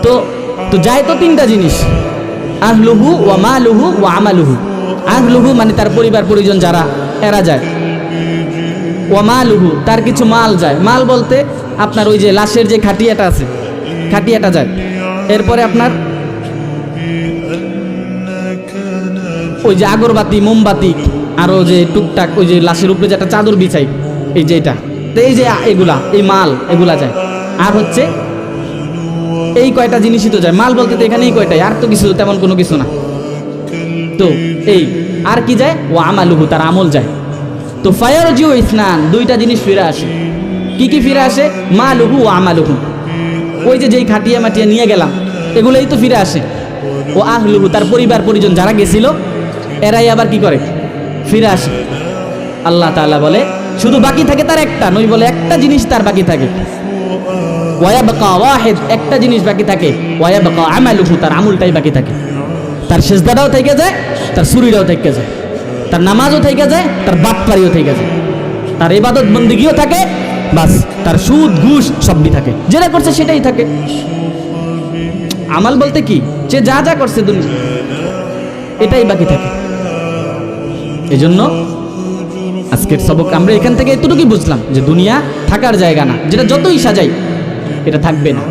তো তো যায় তো তিনটা জিনিস, আহলুহু ওয়া মালুহু ওয়া আমালুহু। আহলুহু মানে তার পরিবার পরিজন যারা, এরা যায়। ওয়া মালুহু তার কিছু মাল যায়। মাল বলতে আপনার ওই যে লাশের যে খাটিয়াটা আছে, খাটিয়াটা যায়। এরপরে আপনার ওই যে আগরবাতি, মোমবাতি, আরো যে টুকটাক ওই যে লাশের উপরে যেটা চাদর বিছাই, এই যে এটা, তো এই যে এগুলা, এই মাল এগুলা যায়। আর হচ্ছে এই কয়টা জিনিসই তো যায়। মাল বলতে তো এখানে এই কয়টাই, আর তো কিছু তেমন কোনো কিছু না। তো এই আর কি যায়? ও আমালুহু তার আমল যায়। তো ফায়ারজিউ ইসনান দুইটা জিনিস ফিরে আসে। কি কি ফিরে আসে? মালুহু ও আমালুহু, ওই যে যেই খাটিয়া মাটিয়া নিয়ে গেলাম এগুলোই তো ফিরে আসে। ও আহলুহু তার পরিবার পরিজন যারা গেছিল এরাই আবার কি করে? ফিরে আসে। আল্লাহ তাআলা বলে শুধু বাকি থাকে তার একটা, নই বলে একটা জিনিস তার বাকি থাকে। ওয়ায়াবকা ওয়াহিদ, একটা জিনিস বাকি থাকে। ওয়ায়াবকা আমালুহু তার আমলটাই বাকি থাকে। তার সিজদাটাও থেকে যায়, তার সুরিটাও থেকে যায়, তার নামাজও থেকে যায়, তার বাটপাড়িও থেকে যায়, তার ইবাদত বন্দেগীও থাকে, বাস তার সুদ ঘুষ সবই থাকে, যেটা করছে সেটাই থাকে। আমাল বলতে কি? সে যা যা করছে দুনিয়া এটাই বাকি থাকে। এজন্য আজকের সবক আমরা এখান থেকে এতটুকুই বুঝলাম যে দুনিয়া থাকার জায়গা না, যেটা যতই সাজাই এটা থাকবে না।